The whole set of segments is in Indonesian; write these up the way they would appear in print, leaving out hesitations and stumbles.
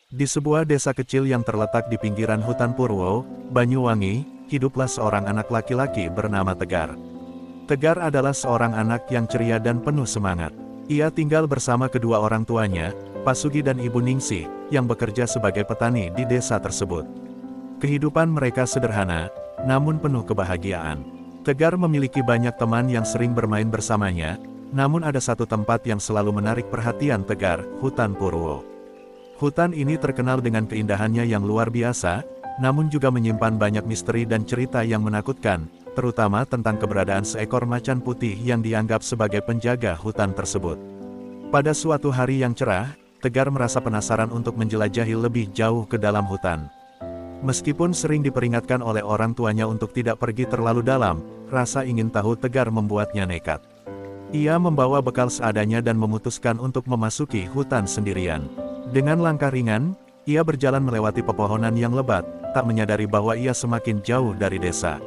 Di sebuah desa kecil yang terletak di pinggiran hutan Purwo, Banyuwangi, hiduplah seorang anak laki-laki bernama Tegar. Tegar adalah seorang anak yang ceria dan penuh semangat. Ia tinggal bersama kedua orang tuanya, Pasugi dan Ibu Ningsih, yang bekerja sebagai petani di desa tersebut. Kehidupan mereka sederhana, namun penuh kebahagiaan. Tegar memiliki banyak teman yang sering bermain bersamanya, namun ada satu tempat yang selalu menarik perhatian Tegar, hutan Purwo. Hutan ini terkenal dengan keindahannya yang luar biasa, namun juga menyimpan banyak misteri dan cerita yang menakutkan, terutama tentang keberadaan seekor macan putih yang dianggap sebagai penjaga hutan tersebut. Pada suatu hari yang cerah, Tegar merasa penasaran untuk menjelajahi lebih jauh ke dalam hutan. Meskipun sering diperingatkan oleh orang tuanya untuk tidak pergi terlalu dalam, rasa ingin tahu Tegar membuatnya nekat. Ia membawa bekal seadanya dan memutuskan untuk memasuki hutan sendirian. Dengan langkah ringan, ia berjalan melewati pepohonan yang lebat, tak menyadari bahwa ia semakin jauh dari desa.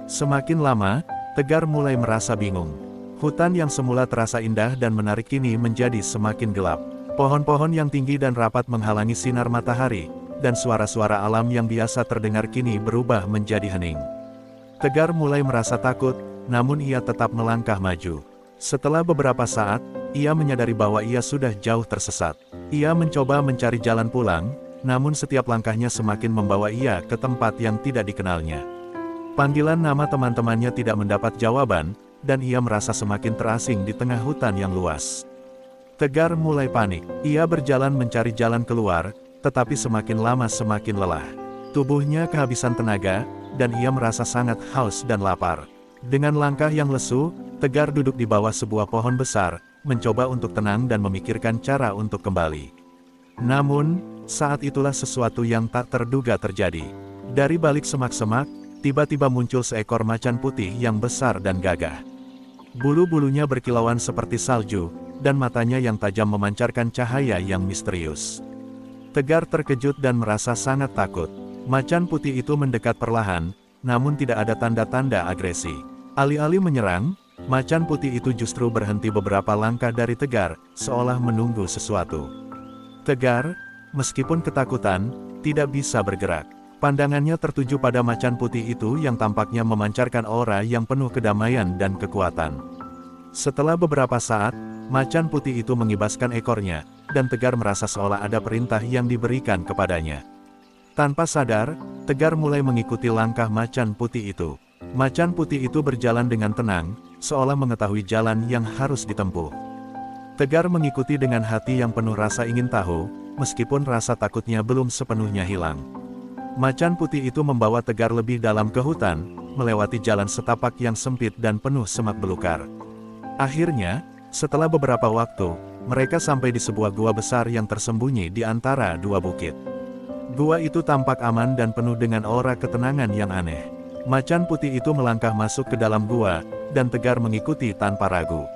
Semakin lama, Tegar mulai merasa bingung. Hutan yang semula terasa indah dan menarik kini menjadi semakin gelap. Pohon-pohon yang tinggi dan rapat menghalangi sinar matahari, dan suara-suara alam yang biasa terdengar kini berubah menjadi hening. Tegar mulai merasa takut, namun ia tetap melangkah maju. Setelah beberapa saat, ia menyadari bahwa ia sudah jauh tersesat. Ia mencoba mencari jalan pulang, namun setiap langkahnya semakin membawa ia ke tempat yang tidak dikenalnya. Panggilan nama teman-temannya tidak mendapat jawaban, dan ia merasa semakin terasing di tengah hutan yang luas. Tegar mulai panik. Ia berjalan mencari jalan keluar, tetapi semakin lama semakin lelah. Tubuhnya kehabisan tenaga, dan ia merasa sangat haus dan lapar. Dengan langkah yang lesu, Tegar duduk di bawah sebuah pohon besar, mencoba untuk tenang dan memikirkan cara untuk kembali. Namun, saat itulah sesuatu yang tak terduga terjadi. Dari balik semak-semak, tiba-tiba muncul seekor macan putih yang besar dan gagah. Bulu-bulunya berkilauan seperti salju, dan matanya yang tajam memancarkan cahaya yang misterius. Tegar terkejut dan merasa sangat takut. Macan putih itu mendekat perlahan, namun tidak ada tanda-tanda agresi. Alih-alih menyerang, macan putih itu justru berhenti beberapa langkah dari Tegar, seolah menunggu sesuatu. Tegar, meskipun ketakutan, tidak bisa bergerak. Pandangannya tertuju pada macan putih itu yang tampaknya memancarkan aura yang penuh kedamaian dan kekuatan. Setelah beberapa saat, macan putih itu mengibaskan ekornya, dan Tegar merasa seolah ada perintah yang diberikan kepadanya. Tanpa sadar, Tegar mulai mengikuti langkah macan putih itu. Macan putih itu berjalan dengan tenang, seolah mengetahui jalan yang harus ditempuh. Tegar mengikuti dengan hati yang penuh rasa ingin tahu, meskipun rasa takutnya belum sepenuhnya hilang. Macan putih itu membawa Tegar lebih dalam ke hutan, melewati jalan setapak yang sempit dan penuh semak belukar. Akhirnya, setelah beberapa waktu, mereka sampai di sebuah gua besar yang tersembunyi di antara dua bukit. Gua itu tampak aman dan penuh dengan aura ketenangan yang aneh. Macan putih itu melangkah masuk ke dalam gua, dan Tegar mengikuti tanpa ragu.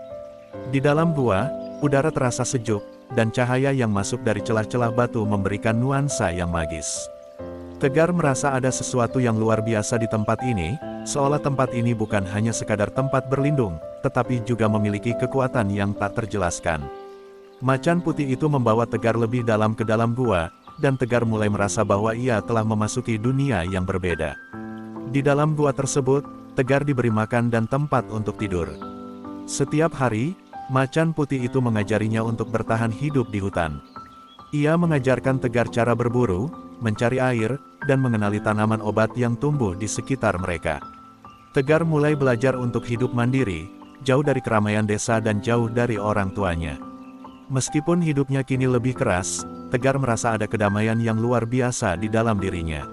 Di dalam gua, udara terasa sejuk, dan cahaya yang masuk dari celah-celah batu memberikan nuansa yang magis. Tegar merasa ada sesuatu yang luar biasa di tempat ini, seolah tempat ini bukan hanya sekadar tempat berlindung, tetapi juga memiliki kekuatan yang tak terjelaskan. Macan putih itu membawa Tegar lebih dalam ke dalam gua, dan Tegar mulai merasa bahwa ia telah memasuki dunia yang berbeda. Di dalam gua tersebut, Tegar diberi makan dan tempat untuk tidur. Setiap hari, macan putih itu mengajarinya untuk bertahan hidup di hutan. Ia mengajarkan Tegar cara berburu, mencari air, dan mengenali tanaman obat yang tumbuh di sekitar mereka. Tegar mulai belajar untuk hidup mandiri, jauh dari keramaian desa dan jauh dari orang tuanya. Meskipun hidupnya kini lebih keras, Tegar merasa ada kedamaian yang luar biasa di dalam dirinya.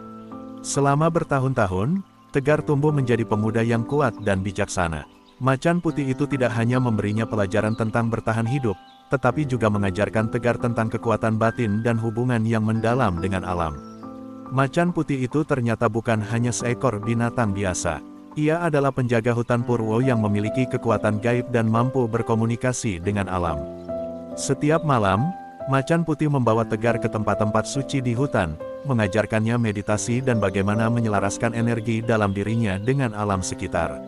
Selama bertahun-tahun, Tegar tumbuh menjadi pemuda yang kuat dan bijaksana. Macan putih itu tidak hanya memberinya pelajaran tentang bertahan hidup, tetapi juga mengajarkan Tegar tentang kekuatan batin dan hubungan yang mendalam dengan alam. Macan putih itu ternyata bukan hanya seekor binatang biasa. Ia adalah penjaga hutan Purwo yang memiliki kekuatan gaib dan mampu berkomunikasi dengan alam. Setiap malam, macan putih membawa Tegar ke tempat-tempat suci di hutan, mengajarkannya meditasi dan bagaimana menyelaraskan energi dalam dirinya dengan alam sekitar.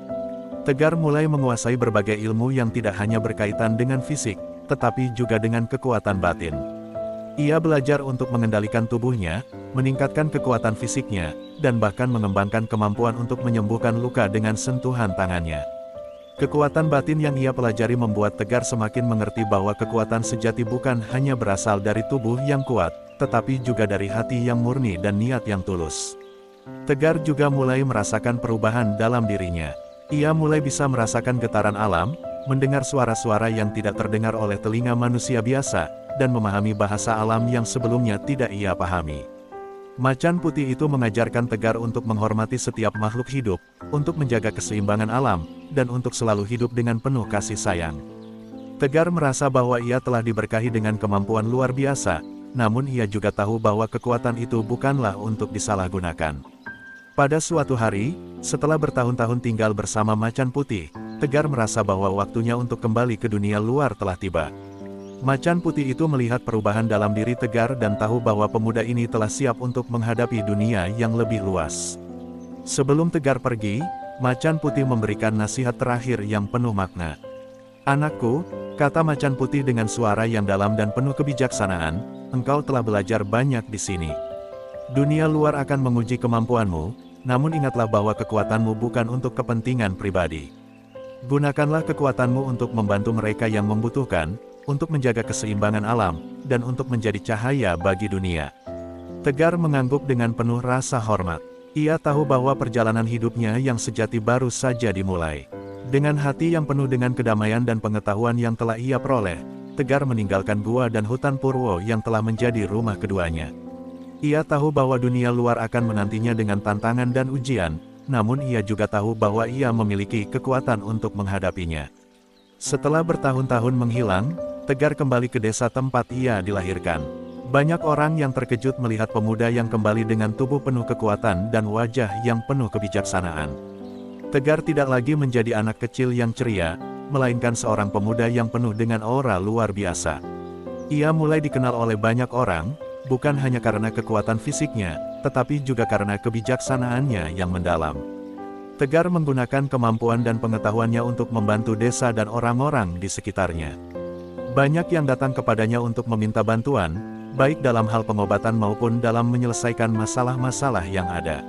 Tegar mulai menguasai berbagai ilmu yang tidak hanya berkaitan dengan fisik, tetapi juga dengan kekuatan batin. Ia belajar untuk mengendalikan tubuhnya, meningkatkan kekuatan fisiknya, dan bahkan mengembangkan kemampuan untuk menyembuhkan luka dengan sentuhan tangannya. Kekuatan batin yang ia pelajari membuat Tegar semakin mengerti bahwa kekuatan sejati bukan hanya berasal dari tubuh yang kuat, tetapi juga dari hati yang murni dan niat yang tulus. Tegar juga mulai merasakan perubahan dalam dirinya. Ia mulai bisa merasakan getaran alam, mendengar suara-suara yang tidak terdengar oleh telinga manusia biasa, dan memahami bahasa alam yang sebelumnya tidak ia pahami. Macan putih itu mengajarkan Tegar untuk menghormati setiap makhluk hidup, untuk menjaga keseimbangan alam, dan untuk selalu hidup dengan penuh kasih sayang. Tegar merasa bahwa ia telah diberkahi dengan kemampuan luar biasa, namun ia juga tahu bahwa kekuatan itu bukanlah untuk disalahgunakan. Pada suatu hari, setelah bertahun-tahun tinggal bersama Macan Putih, Tegar merasa bahwa waktunya untuk kembali ke dunia luar telah tiba. Macan putih itu melihat perubahan dalam diri Tegar dan tahu bahwa pemuda ini telah siap untuk menghadapi dunia yang lebih luas. Sebelum Tegar pergi, Macan putih memberikan nasihat terakhir yang penuh makna. "Anakku," kata Macan putih dengan suara yang dalam dan penuh kebijaksanaan, "engkau telah belajar banyak di sini. Dunia luar akan menguji kemampuanmu, namun ingatlah bahwa kekuatanmu bukan untuk kepentingan pribadi. Gunakanlah kekuatanmu untuk membantu mereka yang membutuhkan, untuk menjaga keseimbangan alam, dan untuk menjadi cahaya bagi dunia." Tegar mengangguk dengan penuh rasa hormat. Ia tahu bahwa perjalanan hidupnya yang sejati baru saja dimulai. Dengan hati yang penuh dengan kedamaian dan pengetahuan yang telah ia peroleh, Tegar meninggalkan gua dan hutan Purwo yang telah menjadi rumah keduanya. Ia tahu bahwa dunia luar akan menantinya dengan tantangan dan ujian, namun ia juga tahu bahwa ia memiliki kekuatan untuk menghadapinya. Setelah bertahun-tahun menghilang, Tegar kembali ke desa tempat ia dilahirkan. Banyak orang yang terkejut melihat pemuda yang kembali dengan tubuh penuh kekuatan dan wajah yang penuh kebijaksanaan. Tegar tidak lagi menjadi anak kecil yang ceria, melainkan seorang pemuda yang penuh dengan aura luar biasa. Ia mulai dikenal oleh banyak orang, bukan hanya karena kekuatan fisiknya, tetapi juga karena kebijaksanaannya yang mendalam. Tegar menggunakan kemampuan dan pengetahuannya untuk membantu desa dan orang-orang di sekitarnya. Banyak yang datang kepadanya untuk meminta bantuan, baik dalam hal pengobatan maupun dalam menyelesaikan masalah-masalah yang ada.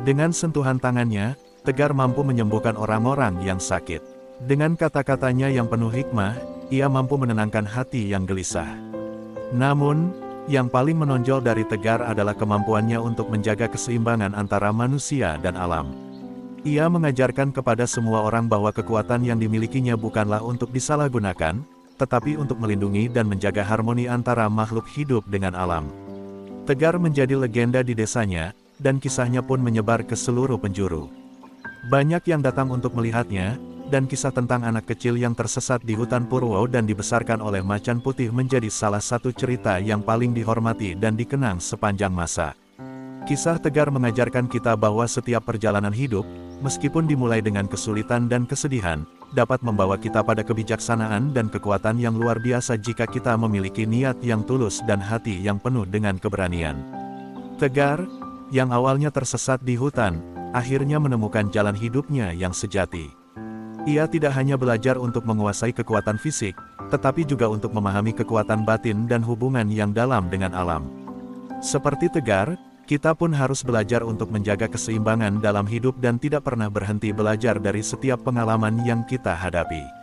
Dengan sentuhan tangannya, Tegar mampu menyembuhkan orang-orang yang sakit. Dengan kata-katanya yang penuh hikmah, ia mampu menenangkan hati yang gelisah. Namun, yang paling menonjol dari Tegar adalah kemampuannya untuk menjaga keseimbangan antara manusia dan alam. Ia mengajarkan kepada semua orang bahwa kekuatan yang dimilikinya bukanlah untuk disalahgunakan, tetapi untuk melindungi dan menjaga harmoni antara makhluk hidup dengan alam. Tegar menjadi legenda di desanya, dan kisahnya pun menyebar ke seluruh penjuru. Banyak yang datang untuk melihatnya, dan kisah tentang anak kecil yang tersesat di hutan Purwo dan dibesarkan oleh Macan Putih menjadi salah satu cerita yang paling dihormati dan dikenang sepanjang masa. Kisah Tegar mengajarkan kita bahwa setiap perjalanan hidup, meskipun dimulai dengan kesulitan dan kesedihan, dapat membawa kita pada kebijaksanaan dan kekuatan yang luar biasa jika kita memiliki niat yang tulus dan hati yang penuh dengan keberanian. Tegar, yang awalnya tersesat di hutan, akhirnya menemukan jalan hidupnya yang sejati. Ia tidak hanya belajar untuk menguasai kekuatan fisik, tetapi juga untuk memahami kekuatan batin dan hubungan yang dalam dengan alam. Seperti Tegar, kita pun harus belajar untuk menjaga keseimbangan dalam hidup dan tidak pernah berhenti belajar dari setiap pengalaman yang kita hadapi.